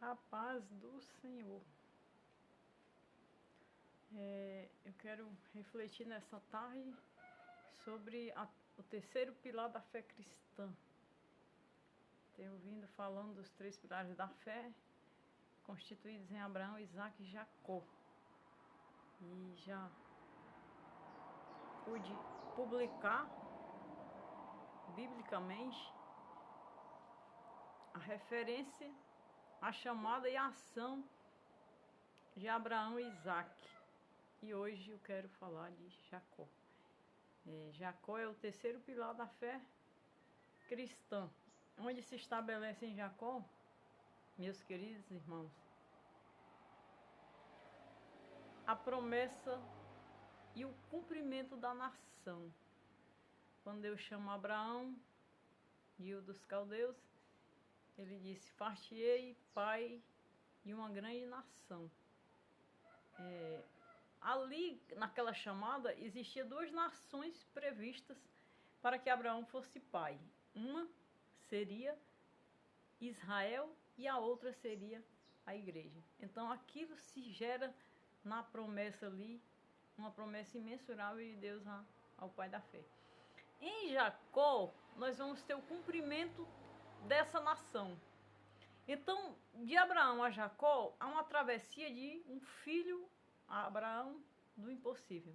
A paz do Senhor. Eu quero refletir nessa tarde sobre o terceiro pilar da fé cristã. Tenho vindo falando dos três pilares da fé, constituídos em Abraão, Isaac e Jacó. E já pude publicar, biblicamente, a referência, a chamada e a ação de Abraão e Isaac. E hoje eu quero falar de Jacó. Jacó é o terceiro pilar da fé cristã. Onde se estabelece em Jacó, meus queridos irmãos, a promessa e o cumprimento da nação. Quando Deus chama Abraão, de Ur dos Caldeus, ele disse: far-te-ei pai de uma grande nação. Ali, naquela chamada, existiam duas nações previstas para que Abraão fosse pai. Uma seria Israel e a outra seria a igreja. Então aquilo se gera na promessa ali, uma promessa imensurável de Deus ao pai da fé. Em Jacó, nós vamos ter o cumprimento dessa nação. Então, de Abraão a Jacó, há uma travessia de um filho a Abraão do impossível.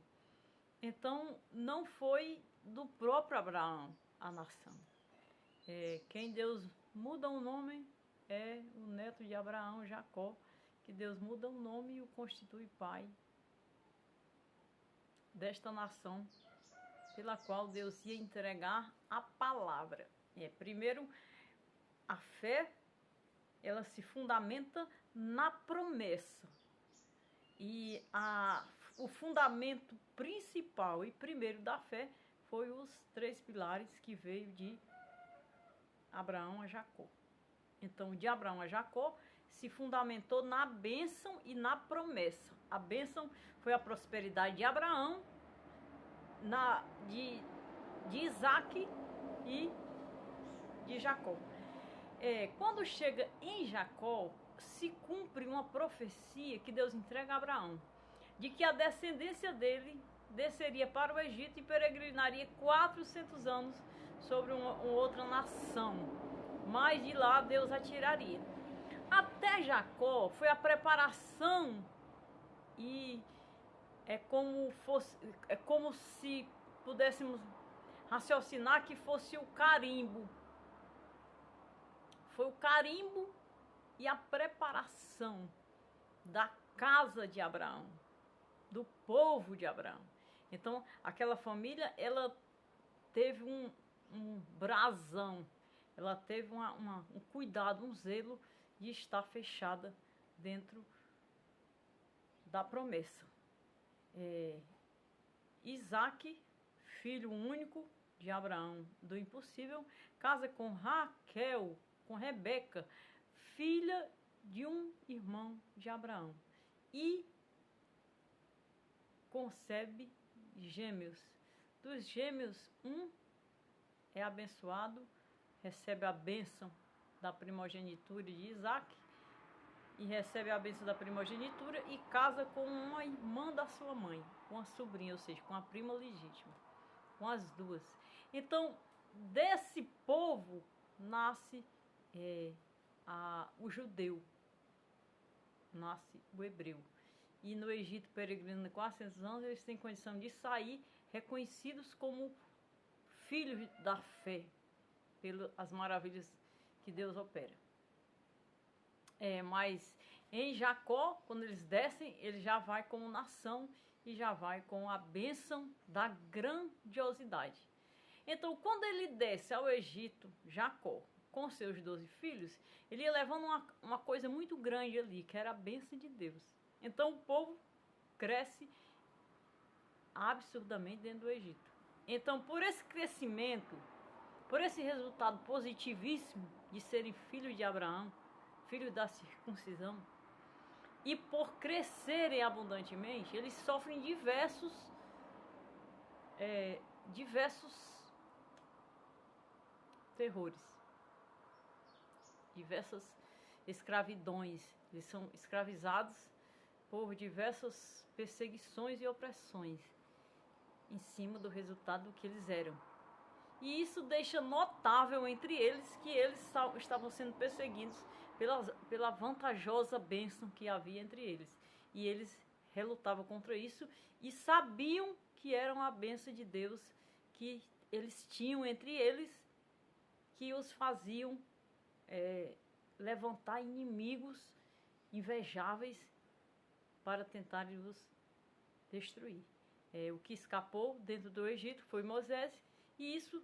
Então, não foi do próprio Abraão a nação. Quem Deus muda o nome é o neto de Abraão, Jacó, que Deus muda o nome e o constitui pai desta nação, pela qual Deus ia entregar a palavra. Primeiro, a fé, ela se fundamenta na promessa. E o fundamento principal e primeiro da fé foi os três pilares que veio de Abraão a Jacó. Então, de Abraão a Jacó se fundamentou na bênção e na promessa. A bênção foi a prosperidade de Abraão, de Isaac e de Jacó. Quando chega em Jacó, se cumpre uma profecia que Deus entrega a Abraão, de que a descendência dele desceria para o Egito e peregrinaria 400 anos sobre uma outra nação, mas de lá Deus a tiraria. Até Jacó foi a preparação, e é como se pudéssemos raciocinar que fosse o carimbo. Foi o carimbo e a preparação da casa de Abraão, do povo de Abraão. Então, aquela família, ela teve um brasão, ela teve um cuidado, um zelo de estar fechada dentro da promessa. Isaac, filho único de Abraão do impossível, casa com Raquel, com Rebeca, filha de um irmão de Abraão, e concebe gêmeos. Dos gêmeos, um é abençoado, recebe a bênção da primogenitura de Isaac, e recebe a bênção da primogenitura e casa com uma irmã da sua mãe, com a sobrinha, ou seja, com a prima legítima, com as duas. Então, desse povo nasce o judeu, nasce o hebreu. E no Egito, peregrinando 400 anos, eles têm condição de sair reconhecidos como filhos da fé, pelas maravilhas que Deus opera. Mas em Jacó, quando eles descem, ele já vai como nação e já vai com a bênção da grandiosidade. Então, quando ele desce ao Egito, Jacó, com seus 12 filhos, ele ia levando uma coisa muito grande ali, que era a bênção de Deus. Então o povo cresce absurdamente dentro do Egito. Então, por esse crescimento, por esse resultado positivíssimo de serem filhos de Abraão, filhos da circuncisão, e por crescerem abundantemente, eles sofrem diversos terrores, diversas escravidões, eles são escravizados por diversas perseguições e opressões em cima do resultado que eles eram. E isso deixa notável entre eles que eles estavam sendo perseguidos pela vantajosa bênção que havia entre eles. E eles relutavam contra isso e sabiam que era uma bênção de Deus que eles tinham entre eles, que os faziam levantar inimigos invejáveis para tentarem os destruir. O que escapou dentro do Egito foi Moisés, e isso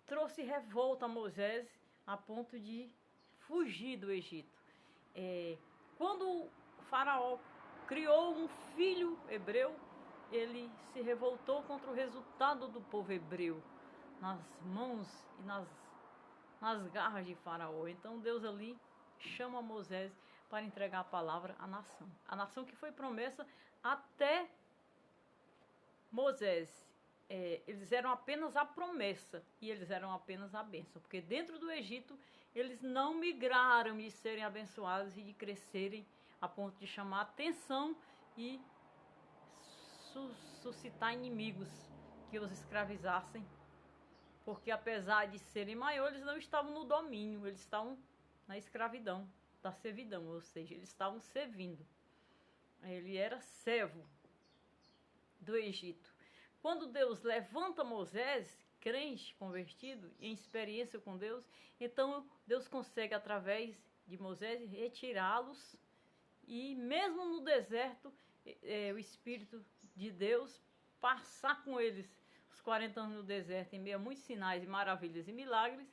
trouxe revolta a Moisés a ponto de fugir do Egito. Quando o faraó criou um filho hebreu, ele se revoltou contra o resultado do povo hebreu nas mãos e nas garras de faraó. Então Deus ali chama Moisés para entregar a palavra à nação. A nação que foi promessa até Moisés. Eles eram apenas a promessa e eles eram apenas a bênção, porque dentro do Egito eles não migraram de serem abençoados e de crescerem a ponto de chamar atenção e suscitar inimigos que os escravizassem, porque apesar de serem maiores, eles não estavam no domínio, eles estavam na escravidão, da servidão, ou seja, eles estavam servindo. Ele era servo do Egito. Quando Deus levanta Moisés, crente, convertido, em experiência com Deus, então Deus consegue, através de Moisés, retirá-los, e mesmo no deserto, o Espírito de Deus passar com eles os 40 anos no deserto, em meio a muitos sinais, maravilhas e milagres,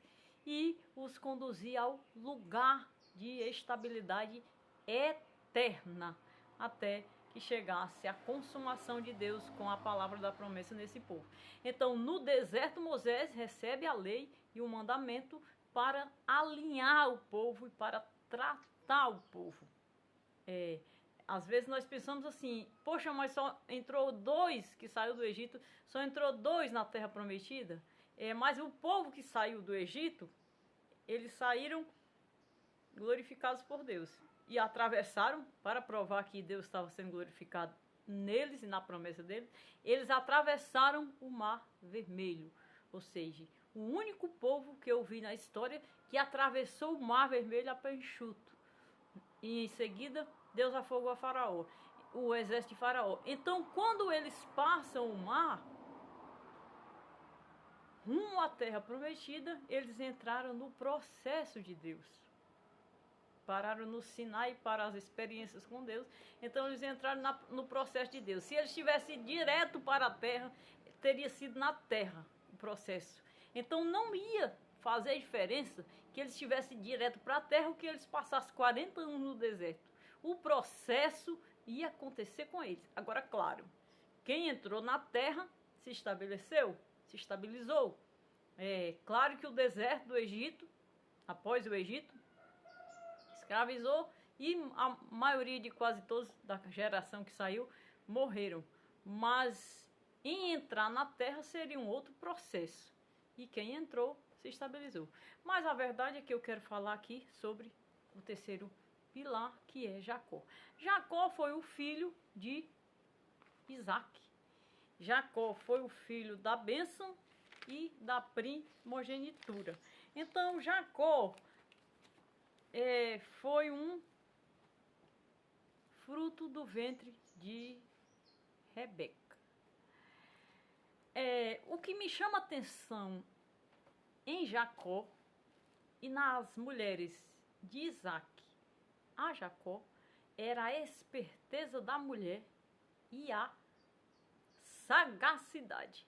e os conduzir ao lugar de estabilidade eterna, até que chegasse a consumação de Deus com a palavra da promessa nesse povo. Então, no deserto, Moisés recebe a lei e o mandamento para alinhar o povo e para tratar o povo. Às vezes nós pensamos assim, poxa, mas só entrou 2 que saiu do Egito, só entrou 2 na terra prometida. Mas o povo que saiu do Egito, eles saíram glorificados por Deus e atravessaram, para provar que Deus estava sendo glorificado neles e na promessa deles, eles atravessaram o Mar Vermelho. Ou seja, o único povo que eu vi na história que atravessou o Mar Vermelho a pé enxuto. E em seguida, Deus afogou a Faraó, o exército de Faraó. Então, quando eles passam o mar rumo à terra prometida, eles entraram no processo de Deus. Pararam no Sinai para as experiências com Deus. Então eles entraram no processo de Deus. Se eles tivessem direto para a terra, teria sido na terra o processo. Então não ia fazer diferença que eles estivessem direto para a terra ou que eles passassem 40 anos no deserto. O processo ia acontecer com eles. Agora, claro, quem entrou na terra se estabeleceu, se estabilizou. Claro que o deserto do Egito, após o Egito, escravizou e a maioria de quase todos da geração que saiu morreram. Mas em entrar na terra seria um outro processo. E quem entrou se estabilizou. Mas a verdade é que eu quero falar aqui sobre o terceiro pilar, que é Jacó. Jacó foi o filho de Isaac. Jacó foi o filho da bênção e da primogenitura. Então Jacó foi um fruto do ventre de Rebeca. O que me chama atenção em Jacó e nas mulheres de Isaac a Jacó era a esperteza da mulher e a sagacidade.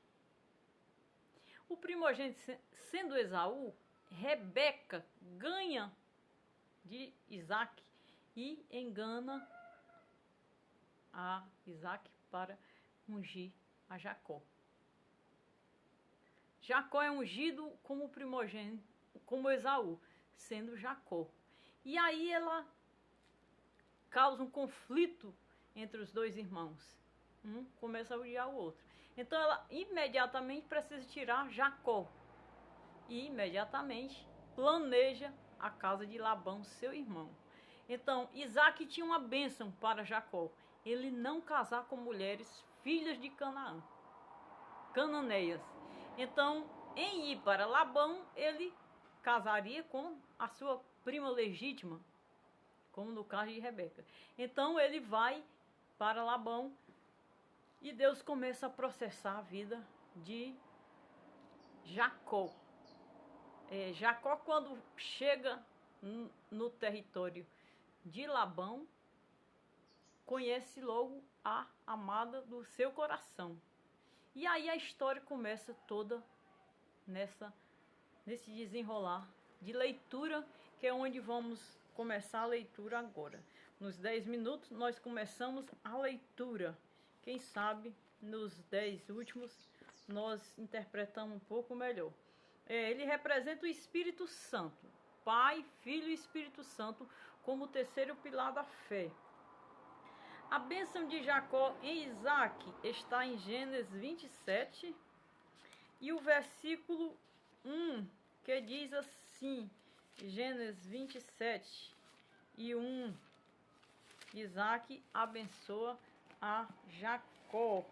O primogênito sendo Esaú, Rebeca ganha de Isaac e engana a Isaac para ungir a Jacó. Jacó é ungido como primogênito, como Esaú, sendo Jacó. E aí ela causa um conflito entre os dois irmãos. Um começa a odiar o outro. Então ela imediatamente precisa tirar Jacó. E imediatamente planeja a casa de Labão, seu irmão. Então, Isaac tinha uma bênção para Jacó. Ele não casar com mulheres filhas de Canaã, cananeias. Então, em ir para Labão, ele casaria com a sua prima legítima, como no caso de Rebeca. Então, ele vai para Labão e Deus começa a processar a vida de Jacó. Jacó, quando chega no território de Labão, conhece logo a amada do seu coração. E aí a história começa toda nesse desenrolar de leitura, que é onde vamos começar a leitura agora. Nos 10 minutos nós começamos a leitura. Quem sabe nos 10 últimos nós interpretamos um pouco melhor. Ele representa o Espírito Santo, Pai, Filho e Espírito Santo, como o terceiro pilar da fé. A bênção de Jacó em Isaac está em Gênesis 27 e o versículo 1, que diz assim, Gênesis 27 e 1, Isaac abençoa a Jacó.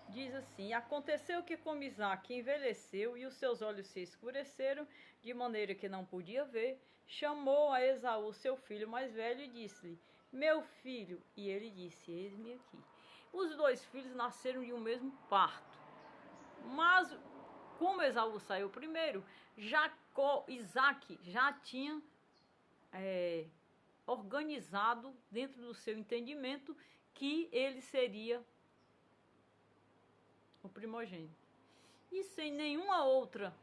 Diz assim: aconteceu que como Isaac envelheceu e os seus olhos se escureceram, de maneira que não podia ver, chamou a Esaú, seu filho mais velho, e disse-lhe: meu filho. E ele disse: eis-me aqui. Os dois filhos nasceram de um mesmo parto. Mas, como Esaú saiu primeiro, Isaac já tinha organizado dentro do seu entendimento que ele seria o primogênito. E sem nenhuma outra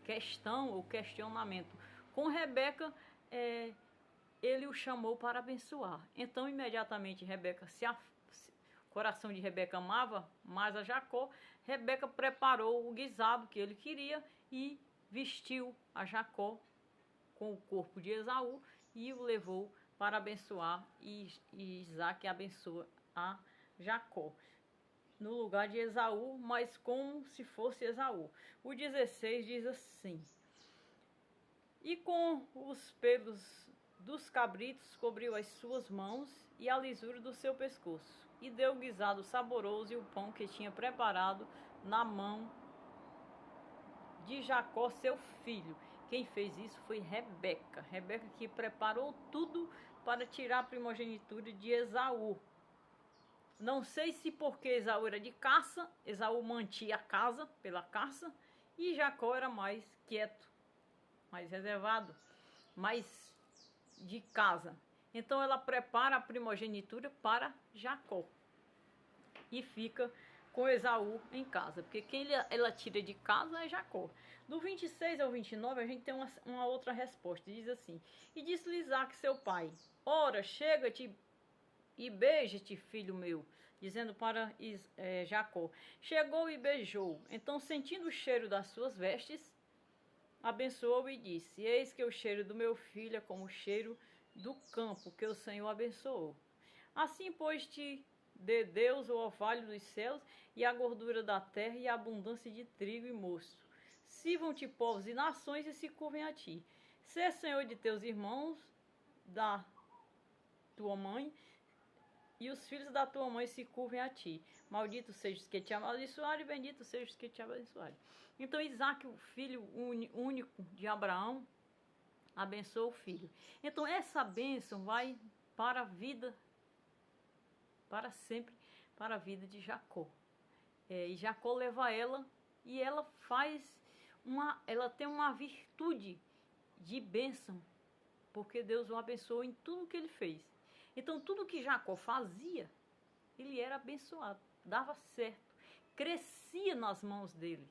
questão ou questionamento com Rebeca, ele o chamou para abençoar. Então, imediatamente, o coração de Rebeca amava mais a Jacó. Rebeca preparou o guisado que ele queria e vestiu a Jacó com o corpo de Esaú e o levou para abençoar. E Isaac abençoa a Jacó no lugar de Esaú, mas como se fosse Esaú. O 16 diz assim: e com os pelos dos cabritos cobriu as suas mãos e a lisura do seu pescoço, e deu o guisado saboroso e o pão que tinha preparado na mão de Jacó, seu filho. Quem fez isso foi Rebeca. Rebeca que preparou tudo para tirar a primogenitura de Esaú. Não sei se porque Esaú era de caça, Esaú mantinha a casa pela caça, e Jacó era mais quieto, mais reservado, mais de casa. Então ela prepara a primogenitura para Jacó e fica com Esaú em casa, porque quem ela tira de casa é Jacó. Do 26 ao 29 a gente tem uma outra resposta, diz assim: e disse-lhe Isaac seu pai: ora, chega-te e beija-te, filho meu, dizendo para Jacó. Chegou e beijou. Então, sentindo o cheiro das suas vestes, abençoou e disse: eis que o cheiro do meu filho é como o cheiro do campo que o Senhor abençoou. Assim, pois, te dê Deus o orvalho dos céus e a gordura da terra e a abundância de trigo e mosto. Sirvam-te povos e nações e se curvem a ti. Sê senhor de teus irmãos, da tua mãe, e os filhos da tua mãe se curvem a ti. Maldito seja os que te amaldiçoarem, e bendito seja os que te abençoarem. Então Isaac, o filho único de Abraão, abençoou o filho. Então essa bênção vai para a vida, para sempre, para a vida de Jacó. E Jacó leva ela, e ela ela tem uma virtude de bênção, porque Deus o abençoou em tudo que ele fez. Então, tudo que Jacó fazia, ele era abençoado, dava certo, crescia nas mãos dele.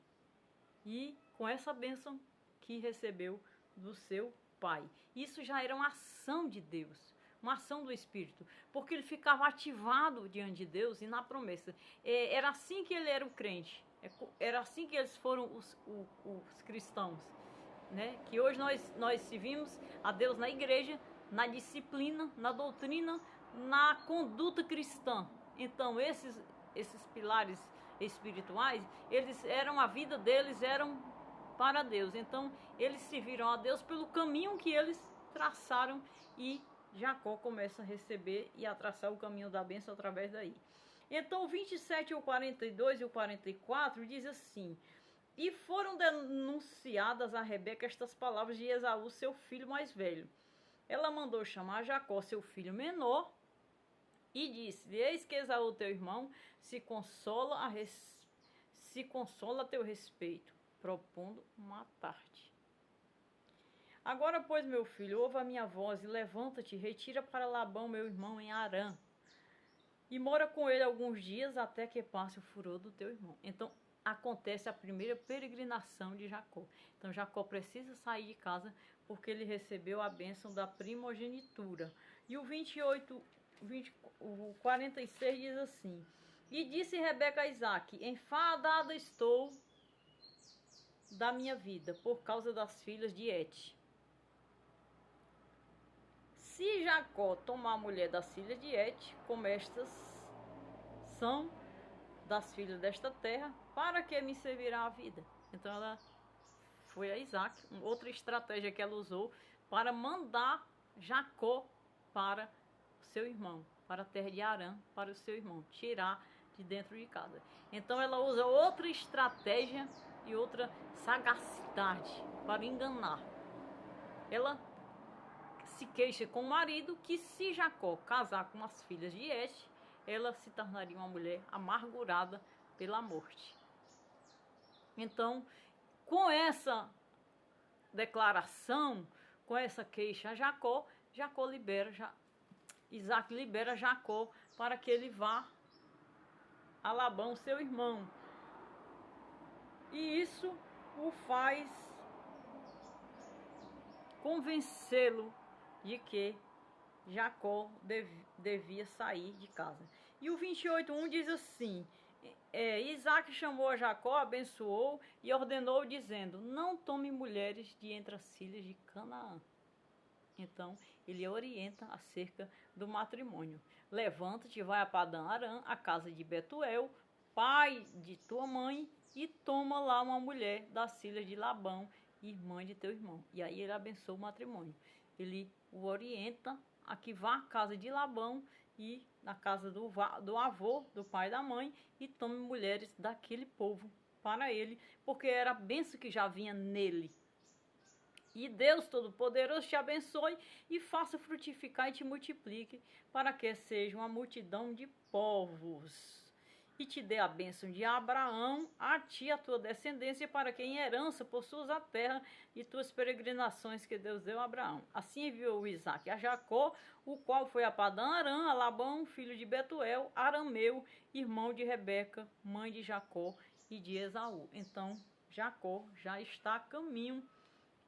E com essa bênção que recebeu do seu pai. Isso já era uma ação de Deus, uma ação do Espírito, porque ele ficava ativado diante de Deus e na promessa. Era assim que ele era o crente, era assim que eles foram os cristãos, né? Que hoje nós servimos a Deus na igreja, na disciplina, na doutrina, na conduta cristã. Então esses pilares espirituais, a vida deles eram para Deus. Então eles serviram a Deus pelo caminho que eles traçaram e Jacó começa a receber e a traçar o caminho da bênção através daí. Então, o 27, o 42 e o 44 diz assim: e foram denunciadas a Rebeca estas palavras de Esaú, seu filho mais velho. Ela mandou chamar Jacó, seu filho menor, e disse: eis que Esaú, teu irmão, se consola a teu respeito, propondo matar-te. Agora, pois, meu filho, ouve a minha voz e levanta-te, retira para Labão, meu irmão, em Harã, e mora com ele alguns dias até que passe o furor do teu irmão. Então, acontece a primeira peregrinação de Jacó. Então, Jacó precisa sair de casa porque ele recebeu a bênção da primogenitura. E o 46 diz assim: e disse Rebeca a Isaque: enfadada estou da minha vida por causa das filhas de Et. Se Jacó tomar a mulher das filhas de Et, como estas são das filhas desta terra, para que me servirá a vida? Então ela foi a Isaque, outra estratégia que ela usou para mandar Jacó para o seu irmão, para a terra de Harã, para o seu irmão, tirar de dentro de casa. Então ela usa outra estratégia e outra sagacidade para enganar. Ela se queixa com o marido que se Jacó casar com as filhas de Et, ela se tornaria uma mulher amargurada pela morte. Então, com essa declaração, com essa queixa a Jacó, Isaque libera Jacó para que ele vá a Labão, seu irmão. E isso o faz convencê-lo de que Jacó devia sair de casa. E o 28:1 diz assim: Isaque chamou a Jacó, abençoou e ordenou, dizendo: não tome mulheres de entre as filhas de Canaã. Então, ele orienta acerca do matrimônio. Levanta-te, vai a Padã-Arã, a casa de Betuel, pai de tua mãe, e toma lá uma mulher das filhas de Labão, irmã de teu irmão. E aí ele abençoa o matrimônio. Ele o orienta a que vá à casa de Labão e na casa do avô, do pai e da mãe, e tome mulheres daquele povo para ele, porque era a bênção que já vinha nele. E Deus Todo-Poderoso te abençoe e faça frutificar e te multiplique, para que seja uma multidão de povos. E te dê a bênção de Abraão, a ti e a tua descendência, para que em herança possuas a terra de tuas peregrinações que Deus deu a Abraão. Assim enviou Isaque a Jacó, o qual foi a Padã-Arã, a Labão, filho de Betuel, arameu, irmão de Rebeca, mãe de Jacó e de Esaú. Então, Jacó já está a caminho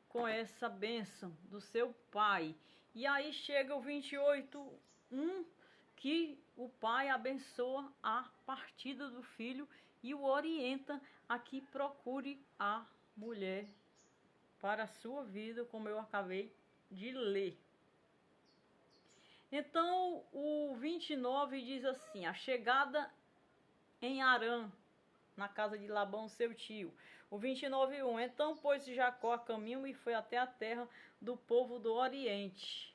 com essa bênção do seu pai. E aí chega o 28:1, que o pai abençoa a partida do filho e o orienta a que procure a mulher para a sua vida, como eu acabei de ler. Então, o 29 diz assim: a chegada em Harã, na casa de Labão, seu tio. O 29:1, então pôs-se Jacó a caminho e foi até a terra do povo do Oriente.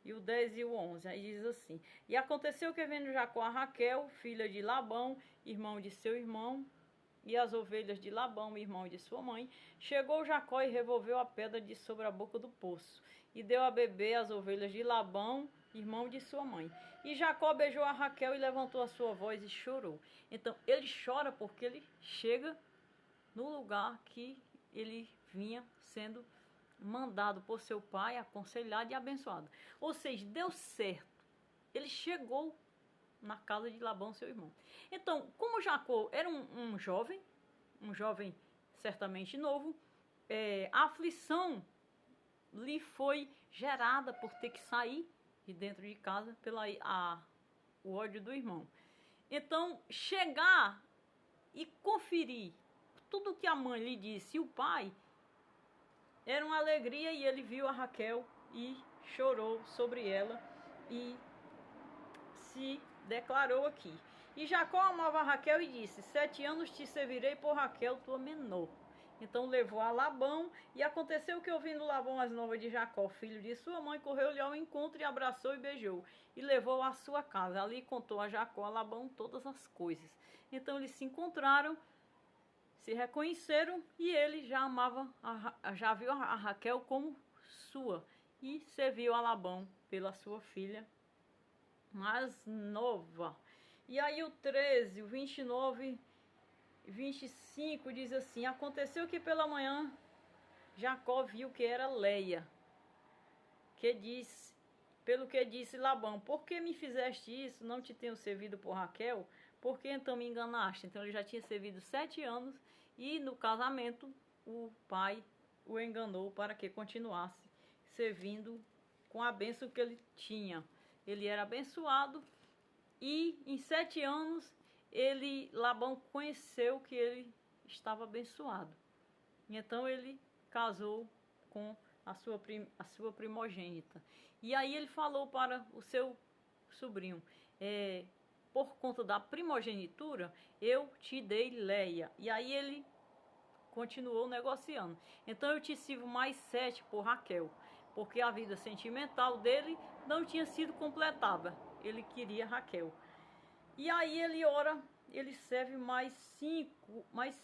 E o 10 e o 11, aí diz assim: e aconteceu que vendo Jacó a Raquel, filha de Labão, irmão de seu irmão, e as ovelhas de Labão, irmão de sua mãe, chegou Jacó e revolveu a pedra de sobre a boca do poço, e deu a beber as ovelhas de Labão, irmão de sua mãe. E Jacó beijou a Raquel e levantou a sua voz e chorou. Então, ele chora porque ele chega no lugar que ele vinha sendo mandado por seu pai, aconselhado e abençoado. Ou seja, deu certo. Ele chegou na casa de Labão, seu irmão. Então, como Jacó era um jovem certamente novo, a aflição lhe foi gerada por ter que sair de dentro de casa o ódio do irmão. Então, chegar e conferir tudo que a mãe lhe disse e o pai, era uma alegria, e ele viu a Raquel e chorou sobre ela e se declarou aqui. E Jacó amava a Raquel e disse: 7 anos te servirei por Raquel, tua menor. Então levou a Labão, e aconteceu que, ouvindo Labão as novas de Jacó, filho de sua mãe, correu-lhe ao encontro e abraçou e beijou, e levou-o à sua casa. Ali contou a Jacó, a Labão, todas as coisas. Então eles se encontraram, se reconheceram, e ele já amava, já viu a Raquel como sua, e serviu a Labão pela sua filha mais nova. E aí o 13, o 29 e 25 diz assim: aconteceu que pela manhã Jacó viu que era Leia, pelo que disse Labão: por que me fizeste isso? Não te tenho servido por Raquel? Por que então me enganaste? Então ele já tinha servido 7 anos, e no casamento o pai o enganou para que continuasse servindo com a bênção que ele tinha. Ele era abençoado, e em 7 anos Labão conheceu que ele estava abençoado. E então ele casou com a sua primogênita. E aí ele falou para o seu sobrinho: por conta da primogenitura, eu te dei Leia. E aí ele continuou negociando. Então eu te sirvo mais 7 por Raquel, porque a vida sentimental dele não tinha sido completada. Ele queria Raquel. E aí ele serve mais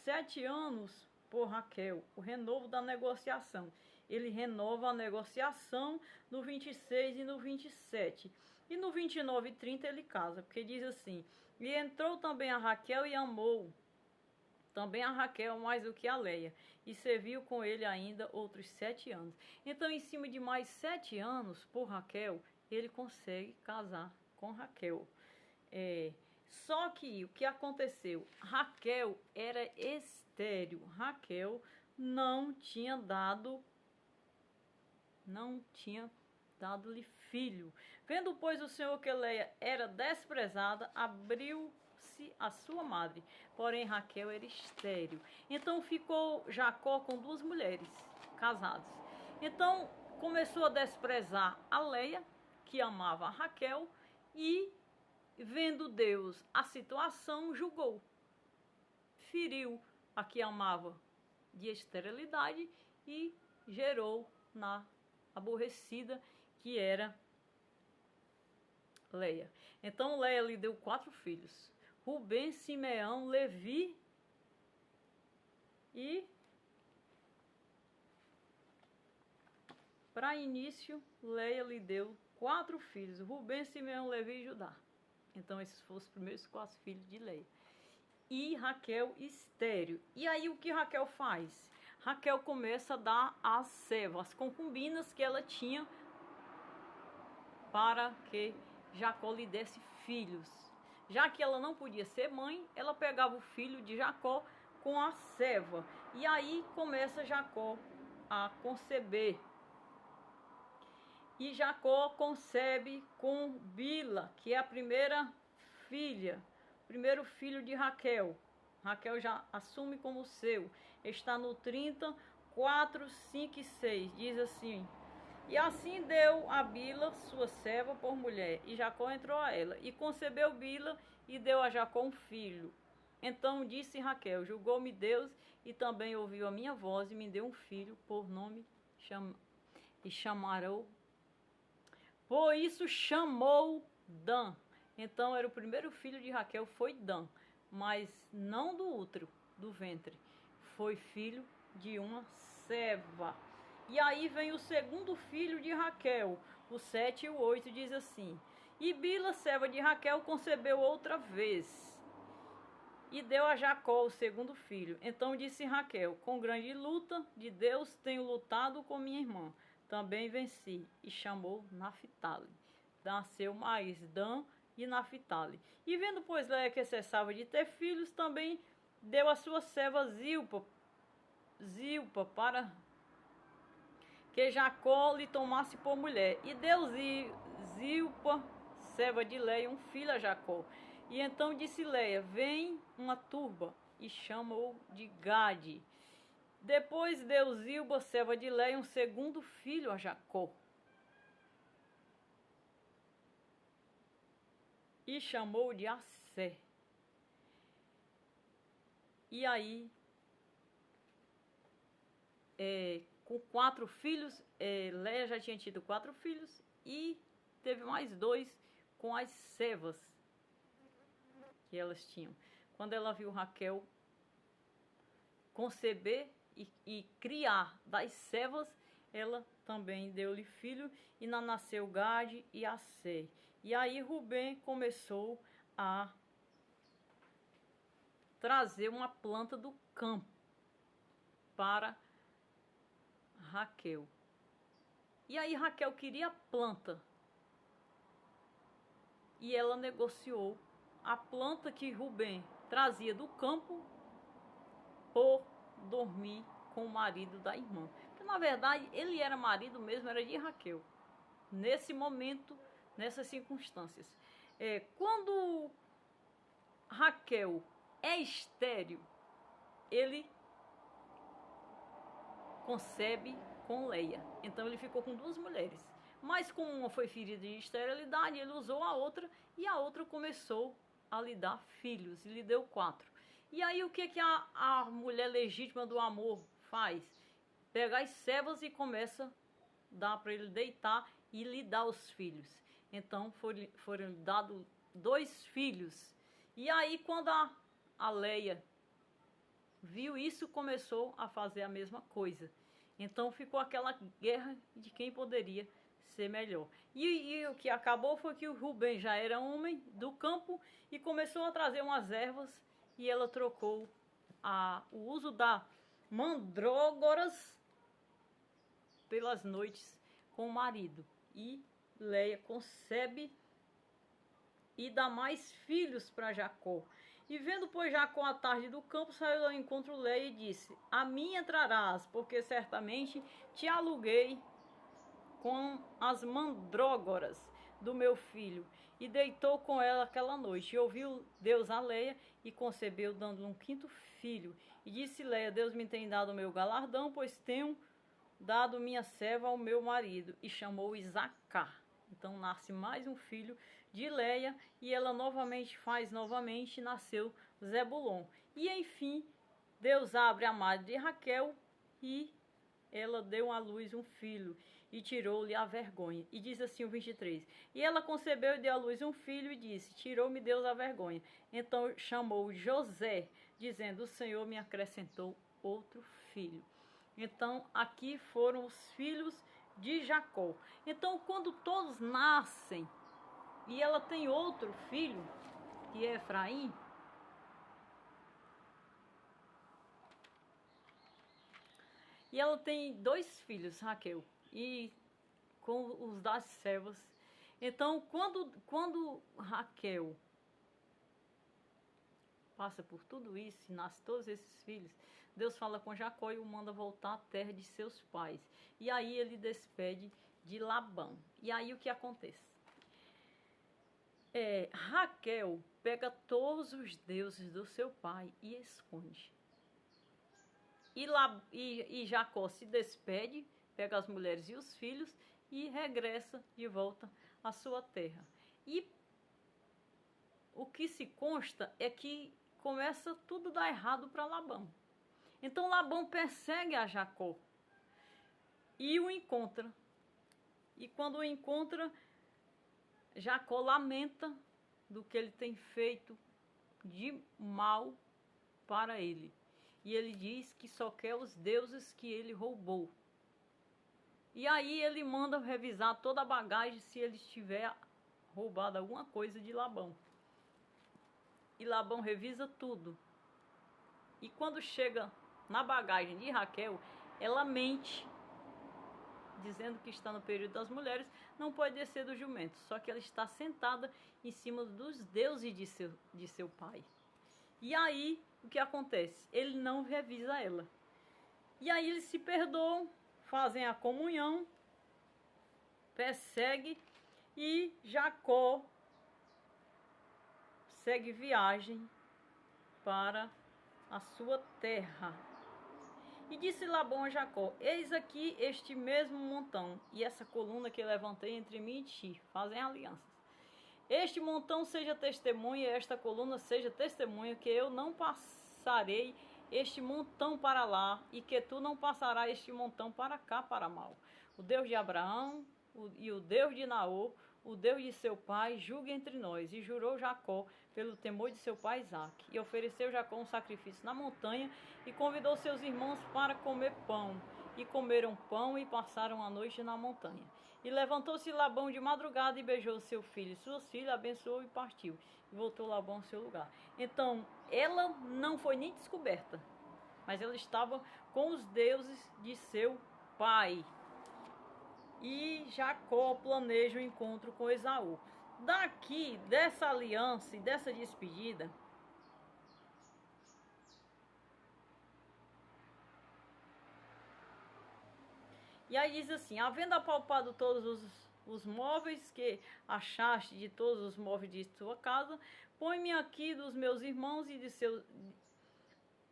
7 anos por Raquel, o renovo da negociação. Ele renova a negociação no 26 e no 27. E no 29 e 30 ele casa, porque diz assim: e entrou também a Raquel e amou também a Raquel mais do que a Leia, e serviu com ele ainda outros 7 anos. Então, em cima de mais 7 anos por Raquel, ele consegue casar com Raquel. Só que o que aconteceu? Raquel era estéril. Raquel não tinha dado-lhe filho. Vendo, pois, o Senhor que Leia era desprezada, abriu-se a sua madre. Porém, Raquel era estéril. Então ficou Jacó com 2 mulheres casadas. Então começou a desprezar a Leia, que amava a Raquel, e vendo Deus a situação, julgou. Feriu a que amava de esterilidade e gerou na aborrecida, que era Leia. Então Leia lhe deu 4 filhos: Rubem, Simeão, Levi e, para início, Leia lhe deu 4 filhos: Rubem, Simeão, Levi e Judá. Então esses foram os primeiros 4 filhos de Leia. E Raquel estéril. E aí o que Raquel faz? Raquel começa a dar as servas, as concubinas que ela tinha, para que Jacó lhe desse filhos. Já que ela não podia ser mãe, ela pegava o filho de Jacó com a serva. E aí começa Jacó a conceber. E Jacó concebe com Bila, que é a primeira filha, primeiro filho de Raquel. Raquel já assume como seu. Está no 30, 4, 5 e 6. Diz assim: e assim deu a Bila sua serva por mulher, e Jacó entrou a ela, e concebeu Bila, e deu a Jacó um filho. Então disse Raquel: julgou-me Deus, e também ouviu a minha voz, e me deu um filho, por nome e chamarou. Por isso chamou Dan. Então era o primeiro filho de Raquel, foi Dan, mas não do útero, do ventre. Foi filho de uma serva. E aí vem o segundo filho de Raquel, o 7 e o 8 diz assim: e Bila, serva de Raquel, concebeu outra vez, e deu a Jacó o segundo filho. Então disse Raquel: com grande luta de Deus tenho lutado com minha irmã, também venci. E chamou Naphtali. Nasceu mais Dan e Naphtali. E vendo, pois, Leia que cessava de ter filhos, também deu a sua serva Zilpa para que Jacó lhe tomasse por mulher. E deu Zilpa, serva de Leia, um filho a Jacó. E então disse Leia: vem uma turba, e chamou de Gade. Depois deu Zilpa, serva de Leia, um segundo filho a Jacó, e chamou de Assé. E aí com 4 filhos. Léia já tinha tido 4 filhos e teve mais 2 com as servas que elas tinham. Quando ela viu Raquel conceber e criar das servas, ela também deu-lhe filho, e nasceu Gade e Asser. E aí Rubem começou a trazer uma planta do campo para Raquel. E aí Raquel queria a planta, e ela negociou a planta que Rubem trazia do campo por dormir com o marido da irmã. Porque, na verdade, ele era marido mesmo, era de Raquel. Nesse momento, nessas circunstâncias. Quando Raquel é estéril, ele concebe com Leia. Então ele ficou com 2 mulheres. Mas como uma foi ferida de esterilidade, ele usou a outra, e a outra começou a lhe dar filhos, e lhe deu 4. E aí o que a mulher legítima do amor faz? Pega as servas e começa a dar para ele deitar e lhe dar os filhos. Então foram dados 2 filhos. E aí quando a Leia viu isso, começou a fazer a mesma coisa. Então ficou aquela guerra de quem poderia ser melhor. E o que acabou foi que o Rubem já era homem do campo e começou a trazer umas ervas, e ela trocou o uso da mandrógoras pelas noites com o marido. E Leia concebe e dá mais filhos para Jacó. E vendo, pois, Jacó à tarde do campo, saiu ao encontro Leia e disse: a mim entrarás, porque certamente te aluguei com as mandrógoras do meu filho. E deitou com ela aquela noite. E ouviu Deus a Leia, e concebeu, dando-lhe um 5º filho. E disse Leia: Deus me tem dado o meu galardão, pois tenho dado minha serva ao meu marido. E chamou Isacar. Então nasce mais um filho de Leia, e ela novamente nasceu Zebulon. E enfim, Deus abre a madre de Raquel, e ela deu à luz um filho, e tirou-lhe a vergonha. E diz assim o 23: e ela concebeu e deu à luz um filho, e disse: tirou-me Deus a vergonha. Então chamou José, dizendo: o Senhor me acrescentou outro filho. Então aqui foram os filhos de Jacó. Então quando todos nascem, e ela tem outro filho, que é Efraim, e ela tem 2 filhos, Raquel, e com os das servas. Então, quando Raquel passa por tudo isso e nasce todos esses filhos, Deus fala com Jacó e o manda voltar à terra de seus pais. E aí ele despede de Labão. E aí o que acontece? Raquel pega todos os deuses do seu pai e esconde. E Jacó se despede, pega as mulheres e os filhos e regressa de volta à sua terra. E o que se consta é que começa tudo a dar errado para Labão. Então Labão persegue a Jacó e o encontra. E quando o encontra, Jacó lamenta do que ele tem feito de mal para ele. E ele diz que só quer os deuses que ele roubou. E aí ele manda revisar toda a bagagem se ele tiver roubado alguma coisa de Labão. E Labão revisa tudo. E quando chega na bagagem de Raquel, ela mente, dizendo que está no período das mulheres, não pode descer do jumento. Só que ela está sentada em cima dos deuses de seu pai. E aí, o que acontece? Ele não revisa ela. E aí eles se perdoam, fazem a comunhão, persegue, e Jacó segue viagem para a sua terra. E disse Labão a Jacó: eis aqui este mesmo montão, e essa coluna que levantei entre mim e ti, fazem alianças. Este montão seja testemunha, e esta coluna seja testemunha, que eu não passarei este montão para lá, e que tu não passarás este montão para cá para mal. O Deus de Abraão e o Deus de Naor, o Deus de seu pai, julgue entre nós. E jurou Jacó pelo temor de seu pai Isaque. E ofereceu Jacó um sacrifício na montanha, e convidou seus irmãos para comer pão. E comeram pão e passaram a noite na montanha. E levantou-se Labão de madrugada e beijou seu filho e suas filhas, abençoou e partiu. E voltou Labão ao seu lugar. Então, ela não foi nem descoberta, mas ela estava com os deuses de seu pai. E Jacó planeja o encontro com Esaú. Daqui, dessa aliança e dessa despedida, e aí diz assim: havendo apalpado todos os móveis que achaste de todos os móveis de tua casa, põe-me aqui dos meus irmãos e de seus...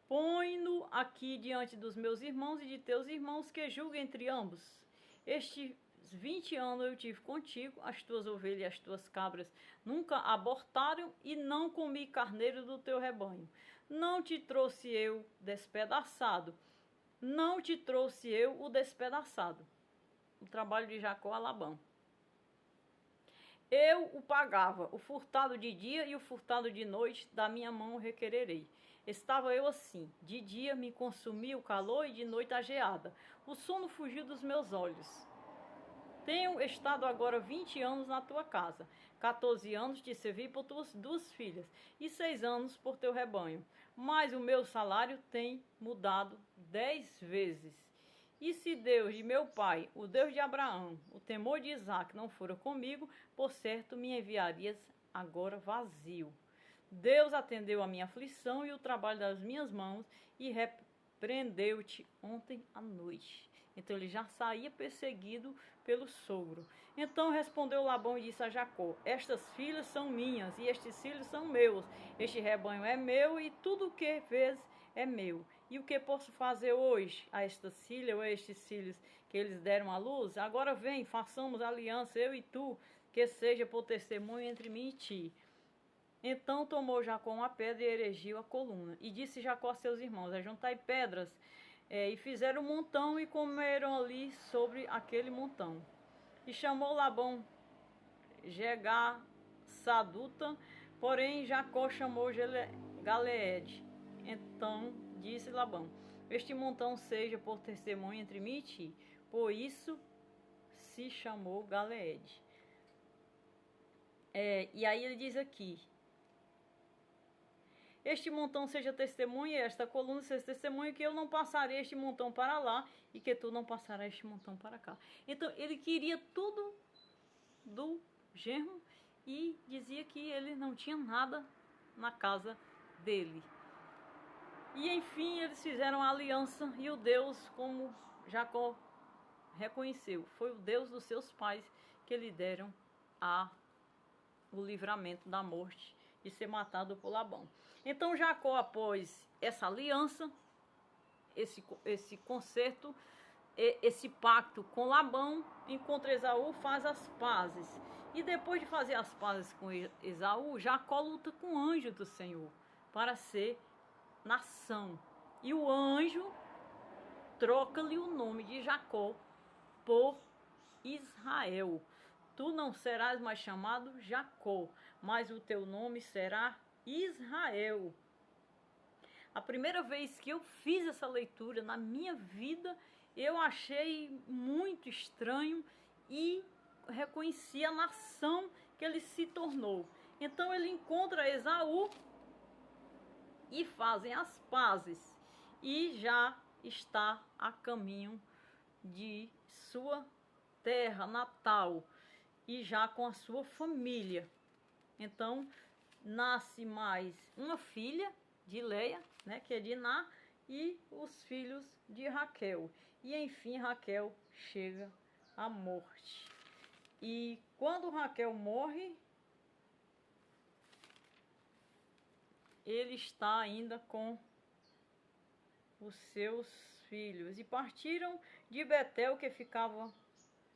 Põe-no aqui diante dos meus irmãos e de teus irmãos, que julguem entre ambos. Estes 20 anos eu tive contigo, as tuas ovelhas e as tuas cabras nunca abortaram, e não comi carneiro do teu rebanho. Não te trouxe eu despedaçado, não te trouxe eu o despedaçado. O trabalho de Jacó a Labão. Eu o pagava, o furtado de dia e o furtado de noite, da minha mão requererei. Estava eu assim, de dia me consumia o calor e de noite a geada. O sono fugiu dos meus olhos. Tenho estado agora 20 anos na tua casa, 14 anos te servi por tuas 2 filhas, e 6 anos por teu rebanho. Mas o meu salário tem mudado 10 vezes. E se Deus de meu pai, o Deus de Abraão, o temor de Isaque não fora comigo, por certo me enviarias agora vazio. Deus atendeu a minha aflição e o trabalho das minhas mãos, e repreendeu-te ontem à noite. Então ele já saía perseguido pelo sogro. Então respondeu Labão e disse a Jacó: estas filhas são minhas, e estes filhos são meus. Este rebanho é meu, e tudo o que vês é meu. E o que posso fazer hoje a estas filhas ou a estes filhos que eles deram à luz? Agora vem, façamos aliança, eu e tu, que seja por testemunho entre mim e ti. Então tomou Jacó uma pedra e erigiu a coluna. E disse Jacó a seus irmãos: ajuntai pedras. E fizeram um montão e comeram ali sobre aquele montão. E chamou Labão Jegar Saduta, porém Jacó chamou Galeede. Então disse Labão: este montão seja por testemunho entre mim e ti. Por isso se chamou Galeede. E aí ele diz aqui: este montão seja testemunha, esta coluna seja testemunha, que eu não passarei este montão para lá, e que tu não passarás este montão para cá. Então ele queria tudo do genro, e dizia que ele não tinha nada na casa dele. E enfim eles fizeram a aliança, e o Deus, como Jacó reconheceu, foi o Deus dos seus pais que lhe deram o livramento da morte de ser matado por Labão. Então Jacó, após essa aliança, esse concerto, esse pacto com Labão, encontra Esaú, faz as pazes. E depois de fazer as pazes com Esaú, Jacó luta com o anjo do Senhor para ser nação. E o anjo troca-lhe o nome de Jacó por Israel. Tu não serás mais chamado Jacó, mas o teu nome será Israel. A primeira vez que eu fiz essa leitura na minha vida, eu achei muito estranho e reconheci a nação que ele se tornou. Então ele encontra Esaú e fazem as pazes, e já está a caminho de sua terra natal, e já com a sua família. Então nasce mais uma filha de Leia, né, que é Diná, e os filhos de Raquel. E enfim Raquel chega à morte. E quando Raquel morre, ele está ainda com os seus filhos. E partiram de Betel, que ficava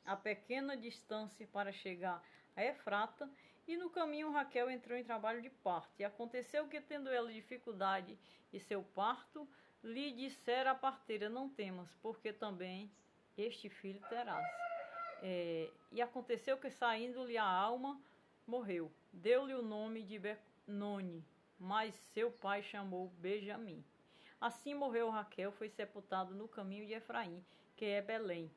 a pequena distância, para chegar a Efrata. E no caminho Raquel entrou em trabalho de parto. E aconteceu que, tendo ela dificuldade de seu parto, lhe dissera a parteira: não temas, porque também este filho terás. E aconteceu que, saindo-lhe a alma, morreu. Deu-lhe o nome de Benoni, mas seu pai chamou Benjamim. Assim morreu Raquel, foi sepultado no caminho de Efraim, que é Belém,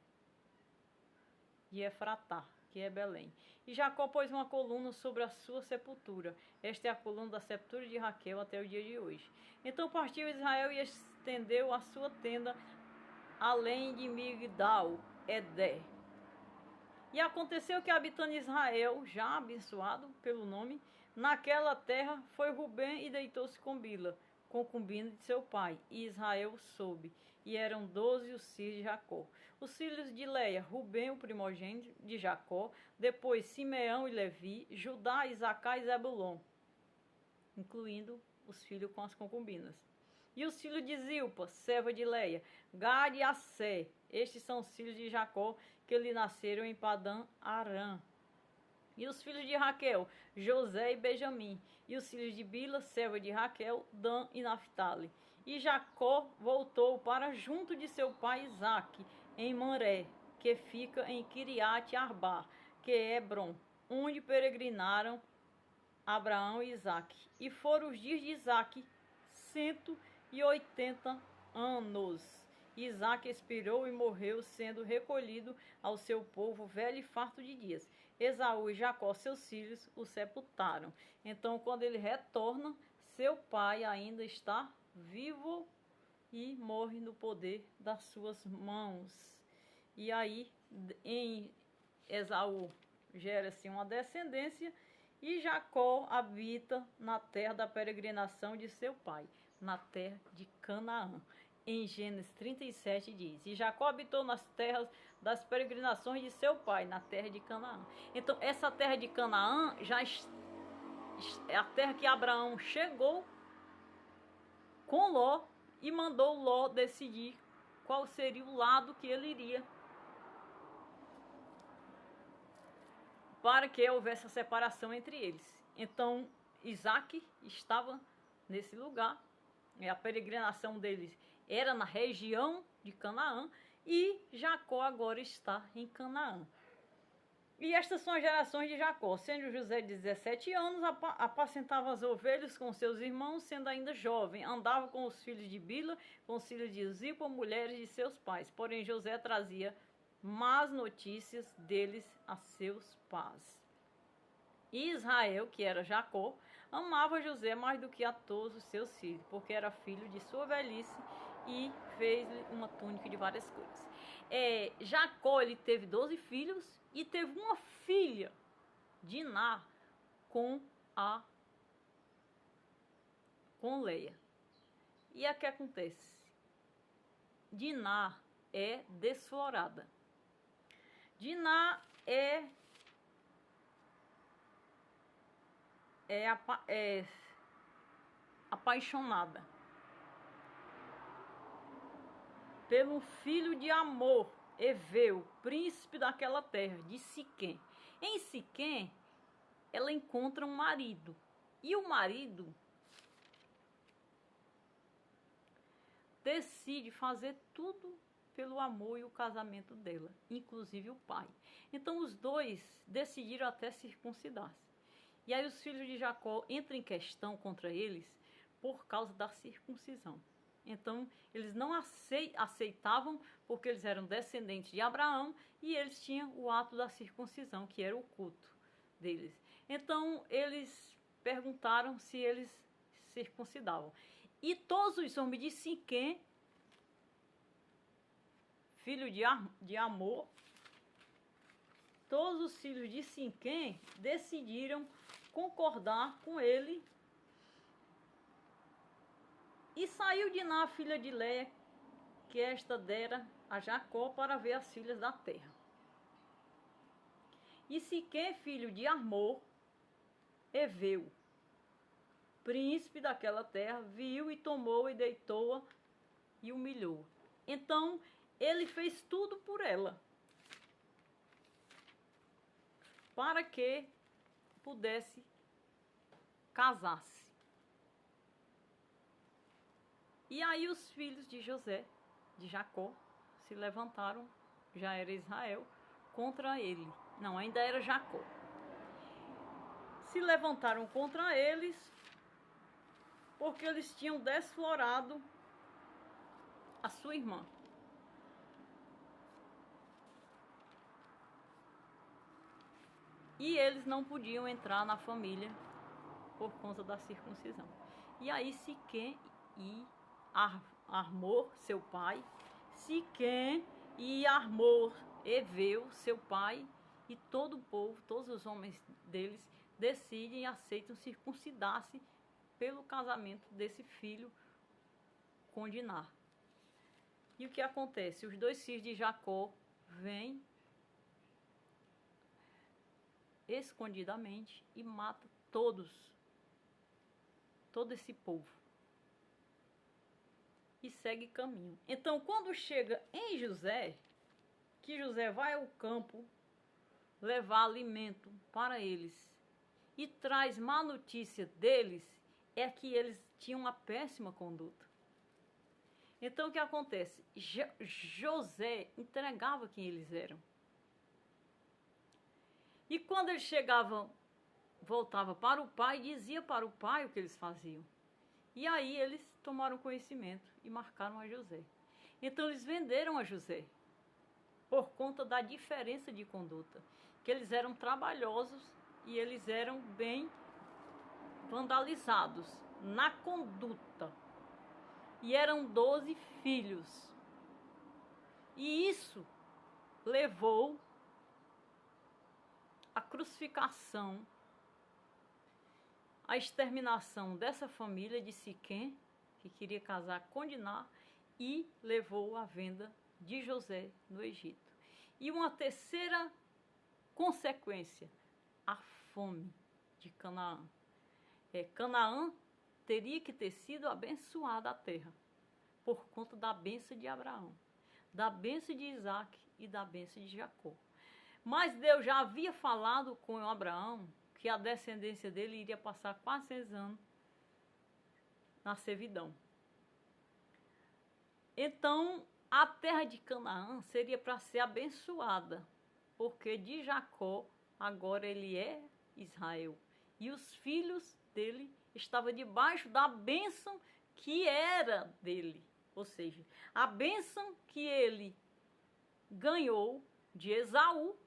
de Efratá, que é Belém. E Jacó pôs uma coluna sobre a sua sepultura. Esta é a coluna da sepultura de Raquel até o dia de hoje. Então partiu Israel e estendeu a sua tenda além de Migdal Eder. E aconteceu que, habitando Israel, já abençoado pelo nome, naquela terra foi Rubem e deitou-se com Bila, concubina de seu pai, e Israel soube. E eram 12 os filhos de Jacó. Os filhos de Leia: Rubem, o primogênito de Jacó, depois Simeão e Levi, Judá, Isacar e Zebulon, incluindo os filhos com as concubinas. E os filhos de Zilpa, serva de Leia: Gad e Assé. Estes são os filhos de Jacó, que lhe nasceram em Padã Arã. E os filhos de Raquel: José e Benjamim. E os filhos de Bila, serva de Raquel: Dan e Naphtali. E Jacó voltou para junto de seu pai Isaque, em Manré, que fica em Kiriat Arba, que é Hebron, onde peregrinaram Abraão e Isaque. E foram os dias de Isaque 180 anos. Isaque expirou e morreu, sendo recolhido ao seu povo, velho e farto de dias. Esaú e Jacó, seus filhos, o sepultaram. Então, quando ele retorna, seu pai ainda está vivo e morre no poder das suas mãos. E aí, em Esaú, gera-se uma descendência, e Jacó habita na terra da peregrinação de seu pai, na terra de Canaã. Em Gênesis 37 diz: e Jacó habitou nas terras das peregrinações de seu pai, na terra de Canaã. Então, essa terra de Canaã já é a terra que Abraão chegou com Ló e mandou Ló decidir qual seria o lado que ele iria, para que houvesse a separação entre eles. Então, Isaque estava nesse lugar, a peregrinação deles era na região de Canaã, e Jacó agora está em Canaã. E estas são as gerações de Jacó. Sendo José de 17 anos, apacentava as ovelhas com seus irmãos, sendo ainda jovem. Andava com os filhos de Bila, com os filhos de Zilpa, mulheres de seus pais. Porém, José trazia más notícias deles a seus pais. E Israel, que era Jacó, amava José mais do que a todos os seus filhos, porque era filho de sua velhice, e fez-lhe uma túnica de várias cores. Jacó, ele teve 12 filhos e teve uma filha, Diná, com Leia. E o que acontece? Diná é desflorada. Diná é apaixonada pelo filho de Amor, Eveu, príncipe daquela terra, de Siquém. Em Siquém, ela encontra um marido. E o marido decide fazer tudo pelo amor e o casamento dela, inclusive o pai. Então, os dois decidiram até circuncidar-se. E aí os filhos de Jacó entram em questão contra eles por causa da circuncisão. Então, eles não aceitavam, porque eles eram descendentes de Abraão, e eles tinham o ato da circuncisão, que era o culto deles. Então, eles perguntaram se eles circuncidavam. E todos os homens de Siquém, filho de Amor, todos os filhos de Siquém decidiram concordar com ele. E saiu Diná, filha de Leia, que esta dera a Jacó, para ver as filhas da terra. E Siquém, filho de Amor, Eveu, príncipe daquela terra, viu e tomou e deitou-a e humilhou. Então, ele fez tudo por ela, para que pudesse casar-se. E aí os filhos de José, de Jacó, se levantaram, já era Israel, contra ele. Não, ainda era Jacó. Se levantaram contra eles, porque eles tinham desflorado a sua irmã. E eles não podiam entrar na família por conta da circuncisão. E aí Siquém e Armor, seu pai, Siquém e Armor, Eveu, seu pai, e todo o povo, todos os homens deles, decidem e aceitam circuncidar-se pelo casamento desse filho com Diná. E o que acontece? Os dois filhos de Jacó vêm escondidamente e matam todo esse povo. E segue caminho. Então, quando chega em José, que José vai ao campo levar alimento para eles e traz má notícia deles, é que eles tinham uma péssima conduta. Então, o que acontece? José entregava quem eles eram. E quando ele chegava, voltava para o pai, dizia para o pai o que eles faziam. E aí eles tomaram conhecimento e marcaram a José. Então eles venderam a José por conta da diferença de conduta, que eles eram trabalhosos e eles eram bem vandalizados na conduta. E eram 12 filhos. E isso levou à crucificação, a exterminação dessa família de Siquém, que queria casar com Diná, e levou à venda de José no Egito. E uma terceira consequência, a fome de Canaã. Canaã teria que ter sido abençoada a terra, por conta da bênção de Abraão, da bênção de Isaac e da bênção de Jacó. Mas Deus já havia falado com Abraão que a descendência dele iria passar 400 anos na servidão. Então, a terra de Canaã seria para ser abençoada, porque de Jacó agora ele é Israel. E os filhos dele estavam debaixo da bênção que era dele. Ou seja, a bênção que ele ganhou de Esaú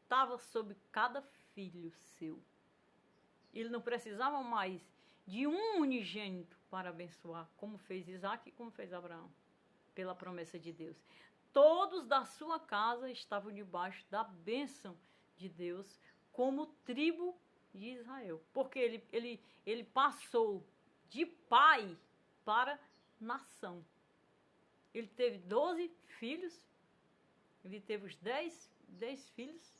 estava sobre cada filho seu. Ele não precisava mais de um unigênito para abençoar, como fez Isaac e como fez Abraão, pela promessa de Deus. Todos da sua casa estavam debaixo da bênção de Deus, como tribo de Israel. Porque ele passou de pai para nação. Ele teve 12 filhos, ele teve os 10 filhos,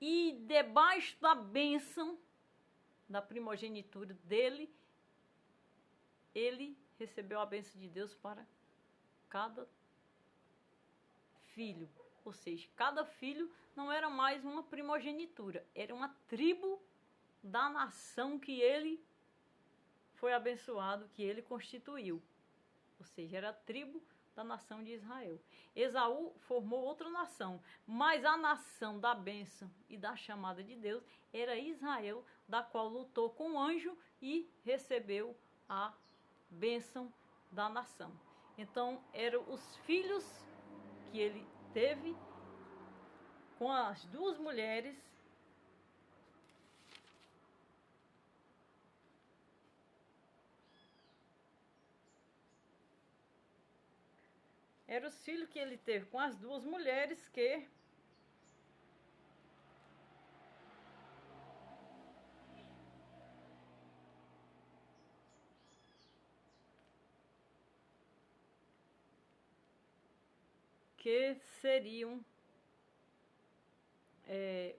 e debaixo da bênção da primogenitura dele, ele recebeu a bênção de Deus para cada filho. Ou seja, cada filho não era mais uma primogenitura, era uma tribo da nação que ele foi abençoado, que ele constituiu. Ou seja, era a tribo da nação de Israel. Esaú formou outra nação, mas a nação da bênção e da chamada de Deus era Israel, da qual lutou com o anjo e recebeu a bênção da nação. Então, eram os filhos que ele teve com as duas mulheres eram os filhos que ele teve com as duas mulheres que seriam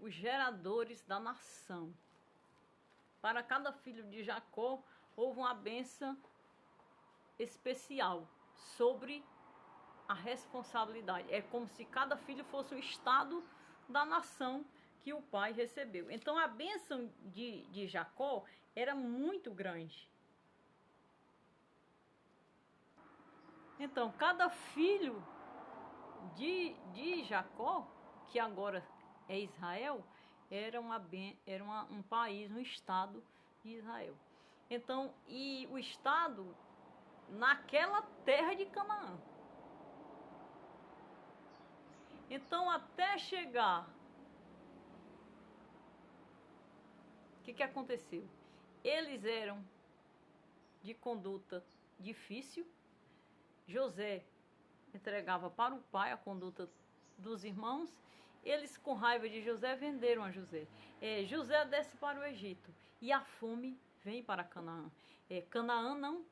os geradores da nação. Para cada filho de Jacó houve uma bênção especial sobre a responsabilidade. É como se cada filho fosse um estado da nação que o pai recebeu. Então a bênção de Jacó era muito grande. Então, cada filho de Jacó, que agora é Israel, era um país, um estado de Israel. Então, e o estado naquela terra de Canaã. Então, até chegar, o que aconteceu? Eles eram de conduta difícil. José entregava para o pai a conduta dos irmãos. Eles, com raiva de José, venderam a José. José desce para o Egito e a fome vem para Canaã. Canaã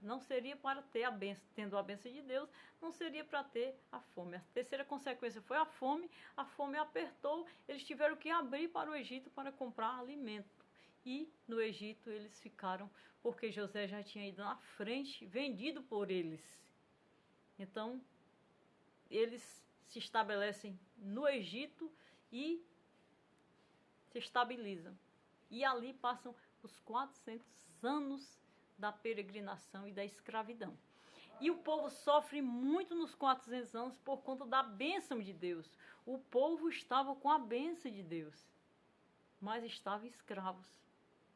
não seria para ter a bênção, tendo a bênção de Deus, não seria para ter a fome. A terceira consequência foi a fome apertou, eles tiveram que abrir para o Egito para comprar alimento. E no Egito eles ficaram, porque José já tinha ido na frente, vendido por eles. Então, eles se estabelecem no Egito e se estabilizam. E ali passam os 400 anos da peregrinação e da escravidão. E o povo sofre muito nos 400 anos por conta da bênção de Deus. O povo estava com a bênção de Deus, mas estavam escravos.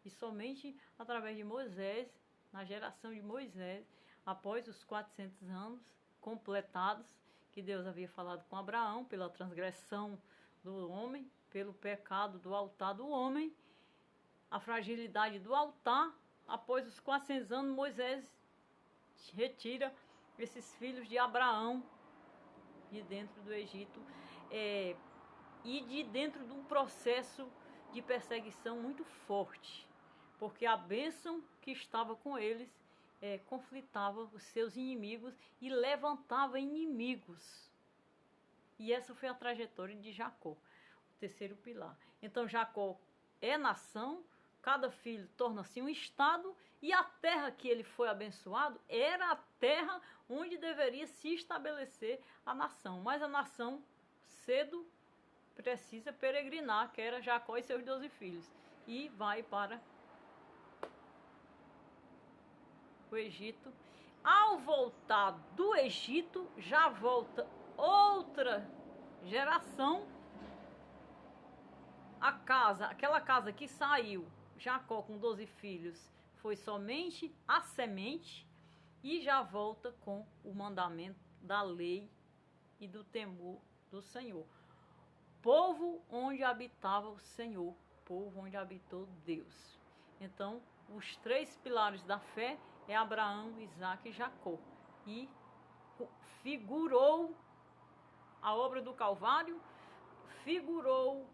E somente através de Moisés, na geração de Moisés, após os 400 anos completados, que Deus havia falado com Abraão, pela transgressão do homem, pelo pecado do altar do homem, a fragilidade do altar, após os 400 anos, Moisés retira esses filhos de Abraão de dentro do Egito e de dentro de um processo de perseguição muito forte, porque a bênção que estava com eles conflitava os seus inimigos e levantava inimigos. E essa foi a trajetória de Jacó, o terceiro pilar. Então Jacó é nação, cada filho torna-se um estado, e a terra que ele foi abençoado era a terra onde deveria se estabelecer a nação. Mas a nação cedo precisa peregrinar, que era Jacó e seus 12 filhos, e vai para o Egito. Ao voltar do Egito, já volta outra geração. Aquela casa que saiu, Jacó com 12 filhos, foi somente a semente, e já volta com o mandamento da lei e do temor do Senhor. Povo onde habitava o Senhor, povo onde habitou Deus. Então, os 3 pilares da fé é Abraão, Isaque e Jacó. E figurou a obra do Calvário, figurou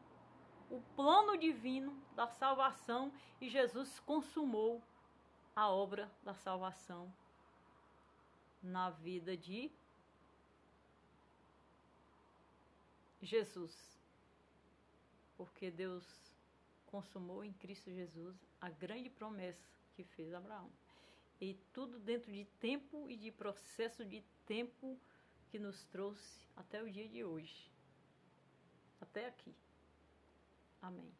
o plano divino da salvação, e Jesus consumou a obra da salvação na vida de Jesus. Porque Deus consumou em Cristo Jesus a grande promessa que fez a Abraão. E tudo dentro de tempo e de processo de tempo que nos trouxe até o dia de hoje. Até aqui. Amém.